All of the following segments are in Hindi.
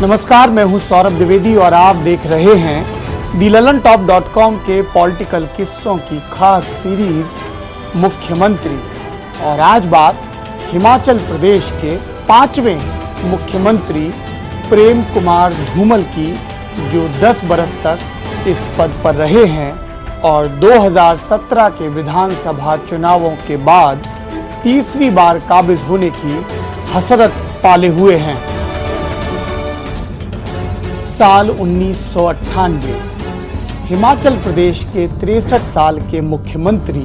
नमस्कार, मैं हूं सौरभ द्विवेदी और आप देख रहे हैं DLalantop.com के पॉलिटिकल किस्सों की खास सीरीज मुख्यमंत्री। और आज बात हिमाचल प्रदेश के 5वें मुख्यमंत्री प्रेम कुमार धूमल की, जो 10 बरस तक इस पद पर रहे हैं और 2017 के विधानसभा चुनावों के बाद तीसरी बार काबिज होने की हसरत पाले हुए हैं। साल 1998 हिमाचल प्रदेश के 63 साल के मुख्यमंत्री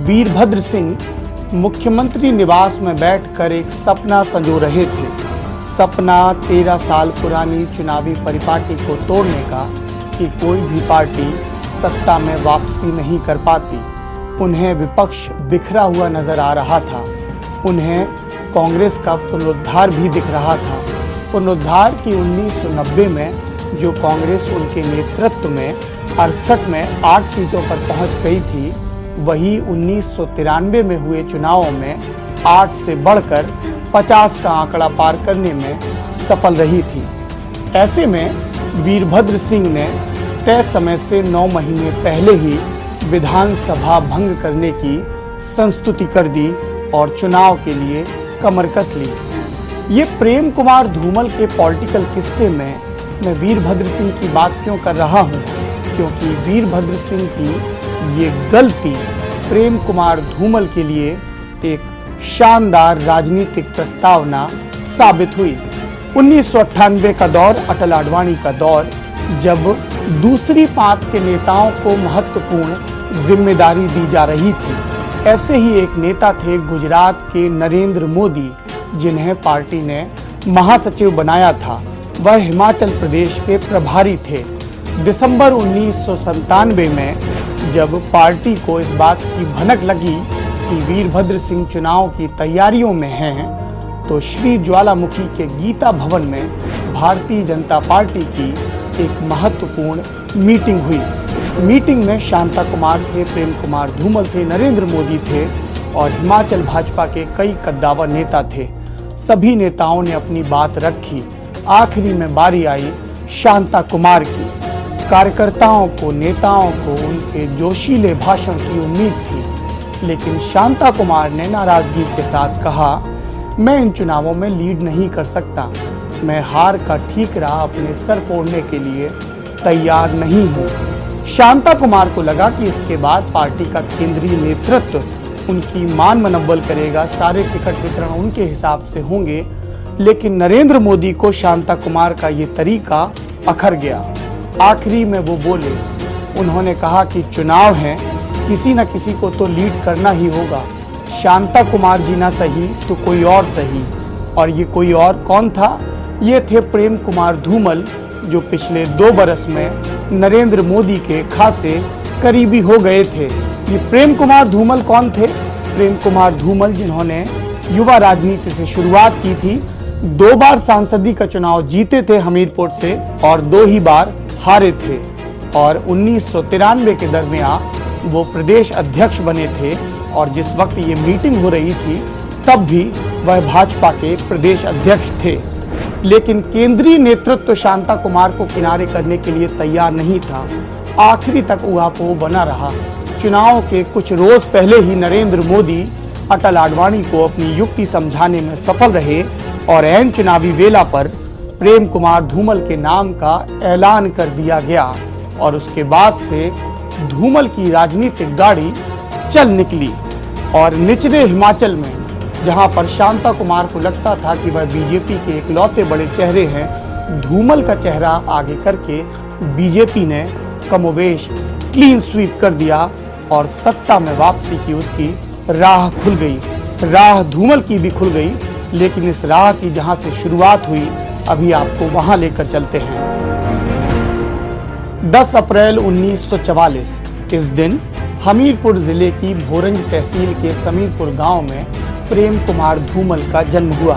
वीरभद्र सिंह मुख्यमंत्री निवास में बैठकर एक सपना संजो रहे थे। सपना 13 साल पुरानी चुनावी परिपाटी को तोड़ने का कि कोई भी पार्टी सत्ता में वापसी नहीं कर पाती। उन्हें विपक्ष बिखरा हुआ नजर आ रहा था। उन्हें कांग्रेस का पुनरुद्धार भी दिख रहा था। पुनरुद्धार की 1990 में जो कांग्रेस उनके नेतृत्व में 68 में 8 सीटों पर पहुंच गई थी, वही 1993 में हुए चुनावों में 8 से बढ़कर 50 का आंकड़ा पार करने में सफल रही थी। ऐसे में वीरभद्र सिंह ने तय समय से 9 महीने पहले ही विधानसभा भंग करने की संस्तुति कर दी और चुनाव के लिए कमर कस ली। ये प्रेम कुमार धूमल के पॉलिटिकल किस्से में मैं वीरभद्र सिंह की बात क्यों कर रहा हूँ, क्योंकि वीरभद्र सिंह की ये गलती प्रेम कुमार धूमल के लिए एक शानदार राजनीतिक प्रस्तावना साबित हुई। 1998 का दौर, अटल आडवाणी का दौर, जब दूसरी पांत के नेताओं को महत्वपूर्ण जिम्मेदारी दी जा रही थी। ऐसे ही एक नेता थे गुजरात के नरेंद्र मोदी, जिन्हें पार्टी ने महासचिव बनाया था। वह हिमाचल प्रदेश के प्रभारी थे। दिसंबर 1997 में जब पार्टी को इस बात की भनक लगी कि वीरभद्र सिंह चुनाव की तैयारियों में हैं, तो श्री ज्वालामुखी के गीता भवन में भारतीय जनता पार्टी की एक महत्वपूर्ण मीटिंग हुई। मीटिंग में शांता कुमार थे, प्रेम कुमार धूमल थे, नरेंद्र मोदी थे और हिमाचल भाजपा के कई कद्दावर नेता थे। सभी नेताओं ने अपनी बात रखी। आखिरी में बारी आई शांता कुमार की। कार्यकर्ताओं को, नेताओं को उनके जोशीले भाषण की उम्मीद थी, लेकिन शांता कुमार ने नाराजगी के साथ कहा, मैं इन चुनावों में लीड नहीं कर सकता। मैं हार का ठीकरा अपने सर फोड़ने के लिए तैयार नहीं हूँ। शांता कुमार को लगा कि इसके बाद पार्टी का केंद्रीय नेतृत्व उनकी मान मनव्वल करेगा, सारे टिकट वितरण उनके हिसाब से होंगे। लेकिन नरेंद्र मोदी को शांता कुमार का ये तरीका अखर गया। आखिरी में वो बोले, उन्होंने कहा कि चुनाव है, किसी न किसी को तो लीड करना ही होगा। शांता कुमार जी ना सही तो कोई और सही। और ये कोई और कौन था? ये थे प्रेम कुमार धूमल, जो पिछले 2 बरस में नरेंद्र मोदी के खासे करीबी हो गए थे। ये प्रेम कुमार धूमल कौन थे? प्रेम कुमार धूमल जिन्होंने युवा राजनीति से शुरुआत की थी, 2 बार सांसदी का चुनाव जीते थे हमीरपुर से और 2 ही बार हारे थे। और 1993 के दरमियान वो प्रदेश अध्यक्ष बने थे और जिस वक्त ये मीटिंग हो रही थी तब भी वह भाजपा के प्रदेश अध्यक्ष थे। लेकिन केंद्रीय नेतृत्व शांता कुमार को किनारे करने के लिए तैयार नहीं था। आखिरी तक ऊहापोह बना रहा। चुनाव के कुछ रोज पहले ही नरेंद्र मोदी अटल आडवाणी को अपनी युक्ति समझाने में सफल रहे और ऐन चुनावी वेला पर प्रेम कुमार धूमल के नाम का ऐलान कर दिया गया और उसके बाद से धूमल की राजनीतिक गाड़ी चल निकली। और निचले हिमाचल में, जहां पर शांता कुमार को लगता था कि वह बीजेपी के इकलौते बड़े चेहरे हैं, धूमल का चेहरा आगे करके बीजेपी ने कमोवेश क्लीन स्वीप कर दिया और सत्ता में वापसी की उसकी राह खुल गई। राह धूमल की भी खुल गई, लेकिन इस राह की जहां से शुरुआत हुई, अभी आपको वहां लेकर चलते हैं। 10 अप्रैल 1944 इस दिन हमीरपुर जिले की भोरंज तहसील के समीरपुर गांव में प्रेम कुमार धूमल का जन्म हुआ।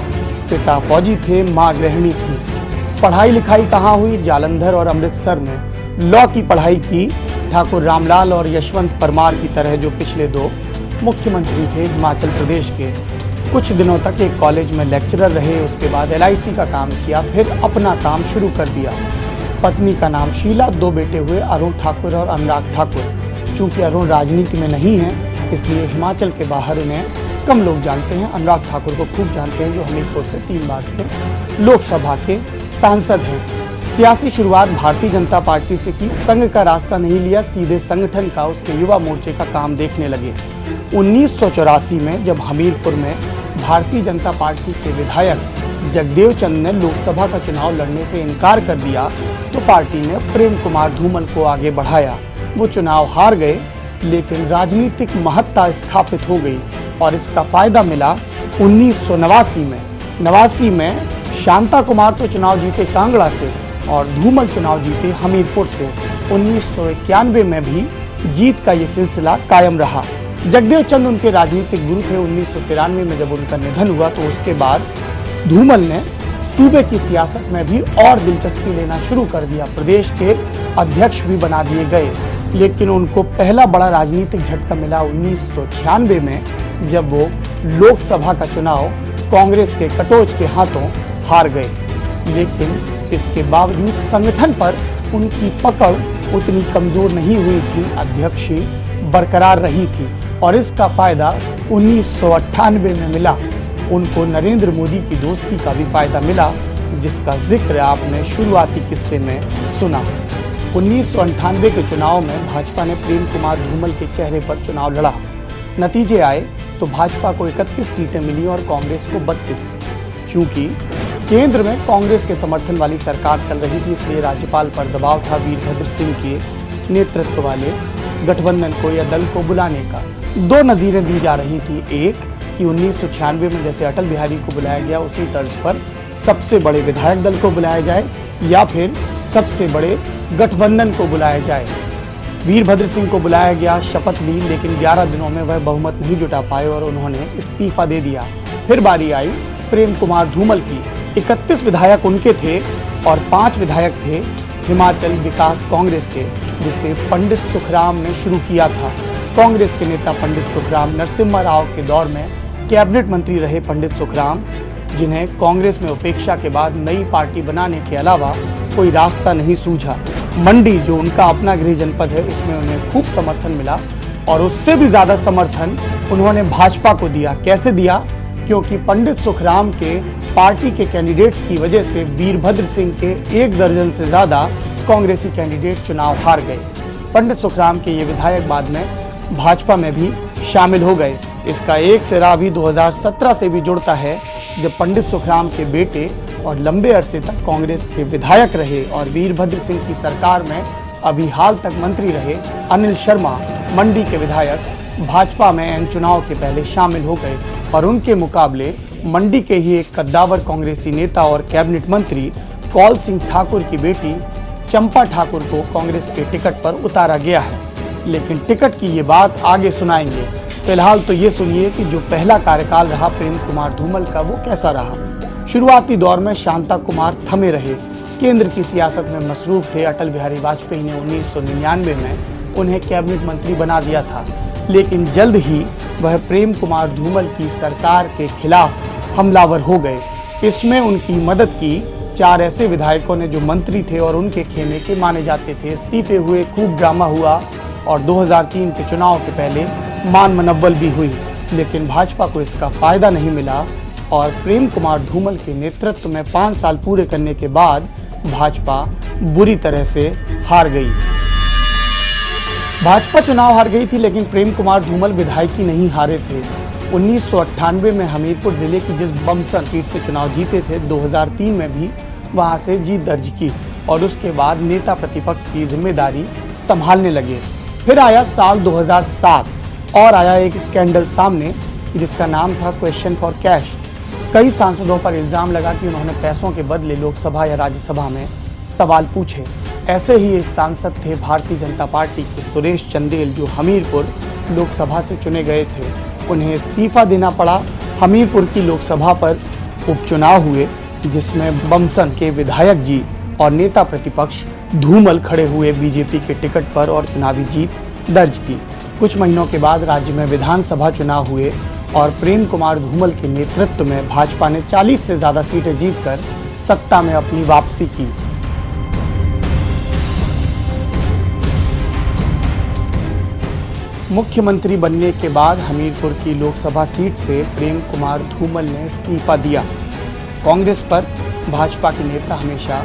पिता फौजी थे, मां गृहिणी थी। पढ़ाई लिखाई कहाँ हुई? जालंधर और अमृतसर में लॉ की पढ़ाई की। ठाकुर रामलाल और यशवंत परमार की तरह जो पिछले 2 मुख्यमंत्री थे हिमाचल प्रदेश के। कुछ दिनों तक एक कॉलेज में लेक्चरर रहे, उसके बाद LIC का काम किया, फिर अपना काम शुरू कर दिया। पत्नी का नाम शीला, 2 बेटे हुए अरुण ठाकुर और अनुराग ठाकुर। चूंकि अरुण राजनीति में नहीं है इसलिए हिमाचल के बाहर उन्हें कम लोग जानते हैं। अनुराग ठाकुर को खूब जानते हैं, जो हमीरपुर से 3 बार से लोकसभा के सांसद हैं। सियासी शुरुआत भारतीय जनता पार्टी से की, संघ का रास्ता नहीं लिया, सीधे संगठन का, उसके युवा मोर्चे का काम देखने लगे। 1984 में जब हमीरपुर में भारतीय जनता पार्टी के विधायक जगदेव चंद ने लोकसभा का चुनाव लड़ने से इनकार कर दिया तो पार्टी ने प्रेम कुमार धूमल को आगे बढ़ाया। वो चुनाव हार गए, लेकिन राजनीतिक महत्ता स्थापित हो गई और इसका फायदा मिला 1989 में शांता कुमार तो चुनाव जीते कांगड़ा से और धूमल चुनाव जीते हमीरपुर से। 1991 में भी जीत का ये सिलसिला कायम रहा। जगदेव चंद उनके राजनीतिक गुरु थे। 1993 में जब उनका निधन हुआ तो उसके बाद धूमल ने सूबे की सियासत में भी और दिलचस्पी लेना शुरू कर दिया। प्रदेश के अध्यक्ष भी बना दिए गए, लेकिन उनको पहला बड़ा राजनीतिक झटका मिला 1996 में, जब वो लोकसभा का चुनाव कांग्रेस के कटोच के हाथों हार गए। लेकिन इसके बावजूद संगठन पर उनकी पकड़ उतनी कमजोर नहीं हुई थी, अध्यक्षी बरकरार रही थी और इसका फायदा 1998 में मिला। उनको नरेंद्र मोदी की दोस्ती का भी फायदा मिला, जिसका जिक्र आपने शुरुआती किस्से में सुना। 1998 के चुनाव में भाजपा ने प्रेम कुमार धूमल के चेहरे पर चुनाव लड़ा। नतीजे आए तो भाजपा को 31 सीटें मिली और कांग्रेस को 32। चूंकि केंद्र में कांग्रेस के समर्थन वाली सरकार चल रही थी, इसलिए राज्यपाल पर दबाव था वीरभद्र सिंह के नेतृत्व वाले गठबंधन को या दल को बुलाने का। 2 नज़ीरें दी जा रही थी, एक कि 1996 में जैसे अटल बिहारी को बुलाया गया उसी तर्ज पर सबसे बड़े विधायक दल को बुलाया जाए, या फिर सबसे बड़े गठबंधन को बुलाया जाए। वीरभद्र सिंह को बुलाया गया, शपथ ली, लेकिन 11 दिनों में वह बहुमत नहीं जुटा पाए और उन्होंने इस्तीफा दे दिया। फिर बारी आई प्रेम कुमार धूमल की। 31 विधायक उनके थे और 5 विधायक थे हिमाचल विकास कांग्रेस के, जिसे पंडित सुखराम ने शुरू किया था। कांग्रेस के नेता पंडित सुखराम, नरसिम्हा राव के दौर में कैबिनेट मंत्री रहे पंडित सुखराम, जिन्हें कांग्रेस में उपेक्षा के बाद नई पार्टी बनाने के अलावा कोई रास्ता नहीं सूझा। मंडी, जो उनका अपना गृह जनपद है, उसमें उन्हें खूब समर्थन मिला और उससे भी ज्यादा समर्थन उन्होंने भाजपा को दिया। कैसे दिया? क्योंकि पंडित सुखराम के पार्टी के कैंडिडेट्स की वजह से वीरभद्र सिंह के 1 दर्जन से ज्यादा कांग्रेसी कैंडिडेट चुनाव हार गए। पंडित सुखराम के ये विधायक बाद में भाजपा में भी शामिल हो गए। इसका एक सिरा भी 2017 से भी जुड़ता है, जब पंडित सुखराम के बेटे और लंबे अरसे तक कांग्रेस के विधायक रहे और वीरभद्र सिंह की सरकार में अभी हाल तक मंत्री रहे अनिल शर्मा, मंडी के विधायक, भाजपा में इन चुनाव के पहले शामिल हो गए और उनके मुकाबले मंडी के ही एक कद्दावर कांग्रेसी नेता और कैबिनेट मंत्री कौल सिंह ठाकुर की बेटी चंपा ठाकुर को कांग्रेस के टिकट पर उतारा गया है। लेकिन टिकट की ये बात आगे सुनाएंगे। फिलहाल तो ये सुनिए कि जो पहला कार्यकाल रहा प्रेम कुमार धूमल का, वो कैसा रहा। शुरुआती दौर में शांता कुमार थमे रहे, केंद्र की सियासत में मसरूफ थे। अटल बिहारी वाजपेयी ने 1999 में उन्हें कैबिनेट मंत्री बना दिया था, लेकिन जल्द ही वह प्रेम कुमार धूमल की सरकार के खिलाफ हमलावर हो गए। इसमें उनकी मदद की 4 ऐसे विधायकों ने जो मंत्री थे और उनके खेमे के माने जाते थे। इस्तीफे हुए, खूब ड्रामा हुआ और 2003 के चुनाव के पहले मान मनव्वल भी हुई, लेकिन भाजपा को इसका फायदा नहीं मिला और प्रेम कुमार धूमल के नेतृत्व में 5 साल पूरे करने के बाद भाजपा बुरी तरह से हार गई। भाजपा चुनाव हार गई थी, लेकिन प्रेम कुमार धूमल विधायकी नहीं हारे थे। 1998 में हमीरपुर जिले की जिस बमसन सीट से चुनाव जीते थे, 2003 में भी वहां से जीत दर्ज की और उसके बाद नेता प्रतिपक्ष की जिम्मेदारी संभालने लगे। फिर आया साल 2007 और आया एक स्कैंडल सामने, जिसका नाम था क्वेश्चन फॉर कैश। कई सांसदों पर इल्जाम लगा कि उन्होंने पैसों के बदले लोकसभा या राज्यसभा में सवाल पूछे। ऐसे ही एक सांसद थे भारतीय जनता पार्टी के सुरेश चंदेल, जो हमीरपुर लोकसभा से चुने गए थे। उन्हें इस्तीफा देना पड़ा। हमीरपुर की लोकसभा पर उपचुनाव हुए, जिसमें बमसन के विधायक जी और नेता प्रतिपक्ष धूमल खड़े हुए बीजेपी के टिकट पर और चुनावी जीत दर्ज की। कुछ महीनों के बाद राज्य में विधानसभा चुनाव हुए और प्रेम कुमार धूमल के नेतृत्व में भाजपा ने 40 से ज्यादा सीटें जीतकर सत्ता में अपनी वापसी की। मुख्यमंत्री बनने के बाद हमीरपुर की लोकसभा सीट से प्रेम कुमार धूमल ने इस्तीफा दिया। कांग्रेस पर भाजपा के नेता हमेशा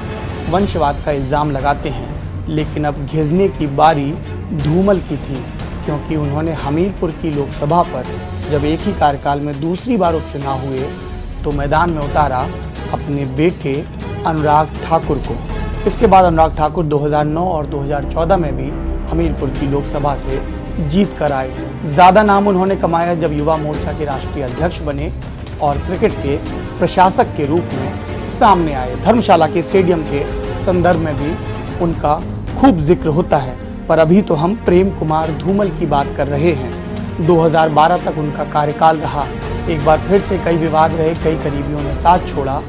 वंशवाद का इल्जाम लगाते हैं, लेकिन अब घिरने की बारी धूमल की थी, क्योंकि उन्होंने हमीरपुर की लोकसभा पर जब एक ही कार्यकाल में दूसरी बार उपचुनाव हुए तो मैदान में उतारा अपने बेटे अनुराग ठाकुर को। इसके बाद अनुराग ठाकुर 2009 और 2014 में भी हमीरपुर की लोकसभा से जीत कर आए। ज़्यादा नाम उन्होंने कमाया जब युवा मोर्चा के राष्ट्रीय अध्यक्ष बने और क्रिकेट के प्रशासक के रूप में सामने आए। धर्मशाला के स्टेडियम के संदर्भ में भी उनका खूब जिक्र होता है, पर अभी तो हम प्रेम कुमार धूमल की बात कर रहे हैं। 2012 तक उनका कार्यकाल रहा। एक बार फिर से कई विवाद रहे, कई करीबियों ने साथ छोड़ा,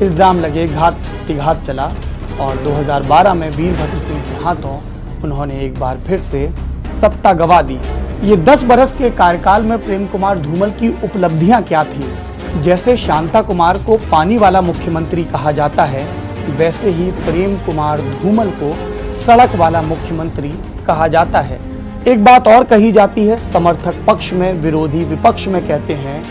इल्जाम लगे, घात चला और 2012 में वीरभद्र सिंह के हाथों उन्होंने एक बार फिर से सत्ता गंवा दी। ये 10 बरस के कार्यकाल में प्रेम कुमार धूमल की उपलब्धियां क्या थी? जैसे शांता कुमार को पानी वाला मुख्यमंत्री कहा जाता है, वैसे ही प्रेम कुमार धूमल को सड़क वाला मुख्यमंत्री कहा जाता है। एक बात और कही जाती है, समर्थक पक्ष में, विरोधी विपक्ष में कहते हैं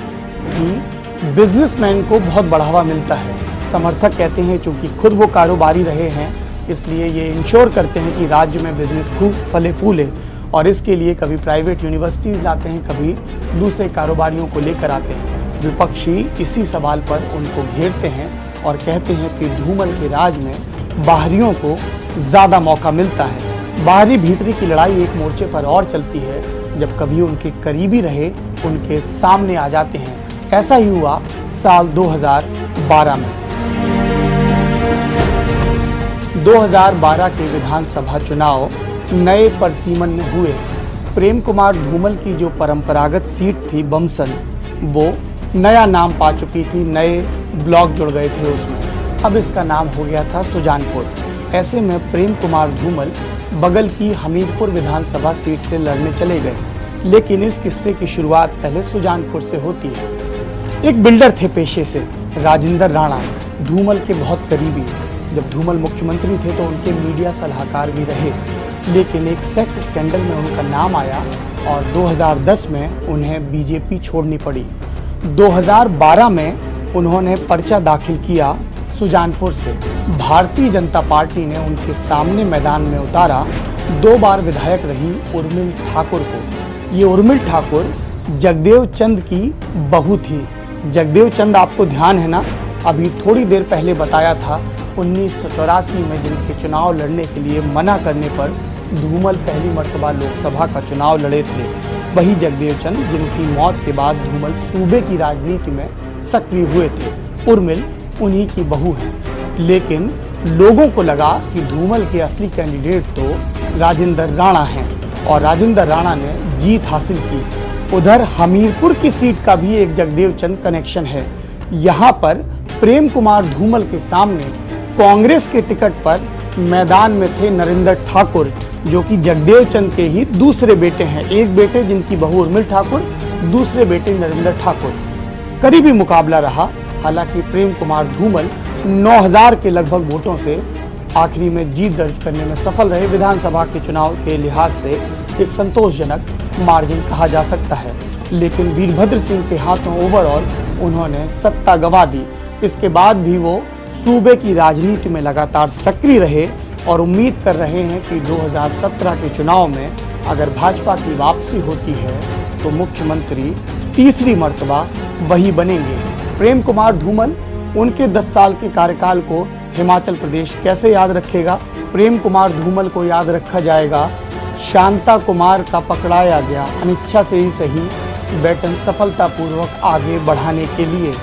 कि बिजनेसमैन को बहुत बढ़ावा मिलता है। समर्थक कहते हैं चूंकि खुद वो कारोबारी रहे हैं, इसलिए ये इंश्योर करते हैं कि राज्य में बिजनेस खूब फले फूले, और इसके लिए कभी प्राइवेट यूनिवर्सिटीज़ लाते हैं, कभी दूसरे कारोबारियों को लेकर आते हैं। विपक्षी इसी सवाल पर उनको घेरते हैं और कहते हैं कि धूमल के राज में बाहरियों को ज़्यादा मौका मिलता है। बाहरी भीतरी की लड़ाई एक मोर्चे पर और चलती है, जब कभी उनके करीबी रहे उनके सामने आ जाते हैं। ऐसा ही हुआ साल 2012 में। 2012 के विधानसभा चुनाव नए परसीमन में हुए। प्रेम कुमार धूमल की जो परंपरागत सीट थी बमसन, वो नया नाम पा चुकी थी, नए ब्लॉक जुड़ गए थे उसमें। अब इसका नाम हो गया था सुजानपुर। ऐसे में प्रेम कुमार धूमल बगल की हमीरपुर विधानसभा सीट से लड़ने चले गए, लेकिन इस किस्से की शुरुआत पहले सुजानपुर से होती है। एक बिल्डर थे पेशे से, राजेंद्र राणा, धूमल के बहुत करीबी। जब धूमल मुख्यमंत्री थे तो उनके मीडिया सलाहकार भी रहे, लेकिन एक सेक्स स्कैंडल में उनका नाम आया और 2010 में उन्हें बीजेपी छोड़नी पड़ी। 2012 में उन्होंने पर्चा दाखिल किया सुजानपुर से। भारतीय जनता पार्टी ने उनके सामने मैदान में उतारा 2 बार विधायक रही उर्मिल ठाकुर को। ये उर्मिल ठाकुर जगदेव चंद की बहू थी। जगदेव चंद आपको ध्यान है ना, अभी थोड़ी देर पहले बताया था 1984 में जिनके चुनाव लड़ने के लिए मना करने पर धूमल पहली मर्तबा लोकसभा का चुनाव लड़े थे। वही जगदेव चंद जिनकी मौत के बाद धूमल सूबे की राजनीति में सक्रिय हुए थे। उर्मिल उन्हीं की बहू है, लेकिन लोगों को लगा कि धूमल के असली कैंडिडेट तो राजेंद्र राणा हैं और राजेंद्र राणा ने जीत हासिल की। उधर हमीरपुर की सीट का भी एक जगदेव चंद कनेक्शन है। यहाँ पर प्रेम कुमार धूमल के सामने कांग्रेस के टिकट पर मैदान में थे नरेंद्र ठाकुर, जो कि जगदेव चंद के ही दूसरे बेटे हैं। एक बेटे जिनकी बहू उर्मिल ठाकुर, दूसरे बेटे नरेंद्र ठाकुर। करीबी मुकाबला रहा, हालांकि प्रेम कुमार धूमल 9000 के लगभग वोटों से आखिरी में जीत दर्ज करने में सफल रहे। विधानसभा के चुनाव के लिहाज से एक संतोषजनक मार्जिन कहा जा सकता है, लेकिन वीरभद्र सिंह के हाथों ओवरऑल उन्होंने सत्ता गंवा दी। इसके बाद भी वो सूबे की राजनीति में लगातार सक्रिय रहे और उम्मीद कर रहे हैं कि 2017 के चुनाव में अगर भाजपा की वापसी होती है तो मुख्यमंत्री तीसरी मर्तबा वही बनेंगे। प्रेम कुमार धूमल, उनके 10 साल के कार्यकाल को हिमाचल प्रदेश कैसे याद रखेगा? प्रेम कुमार धूमल को याद रखा जाएगा शांता कुमार का पकड़ाया गया अनिच्छा से ही सही बैटन सफलतापूर्वक आगे बढ़ाने के लिए।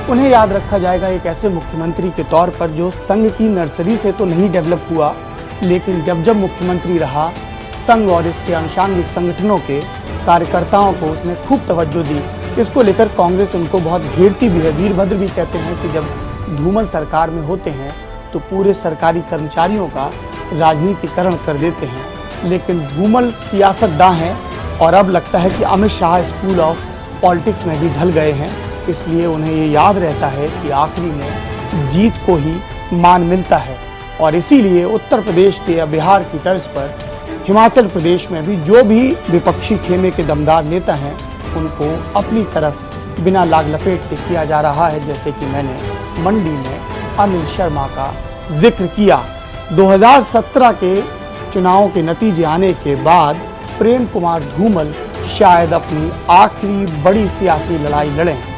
उन्हें याद रखा जाएगा एक ऐसे मुख्यमंत्री के तौर पर जो संघ की नर्सरी से तो नहीं डेवलप हुआ, लेकिन जब जब मुख्यमंत्री रहा संघ और इसके आनुषंगिक संगठनों के कार्यकर्ताओं को उसने खूब तवज्जो दी। इसको लेकर कांग्रेस उनको बहुत घेरती भी है। वीरभद्र भी कहते हैं कि जब धूमल सरकार में होते हैं तो पूरे सरकारी कर्मचारियों का राजनीतिकरण कर देते हैं, लेकिन धूमल सियासतदां हैं और अब लगता है कि Amit Shah school of politics में भी ढल गए हैं, इसलिए उन्हें ये याद रहता है कि आखिरी में जीत को ही मान मिलता है। और इसीलिए उत्तर प्रदेश के या बिहार की तर्ज पर हिमाचल प्रदेश में भी जो भी विपक्षी खेमे के दमदार नेता हैं, उनको अपनी तरफ बिना लाग लपेट के किया जा रहा है। जैसे कि मैंने मंडी में अनिल शर्मा का जिक्र किया। 2017 के चुनाव के नतीजे आने के बाद प्रेम कुमार धूमल शायद अपनी आखिरी बड़ी सियासी लड़ाई लड़ें।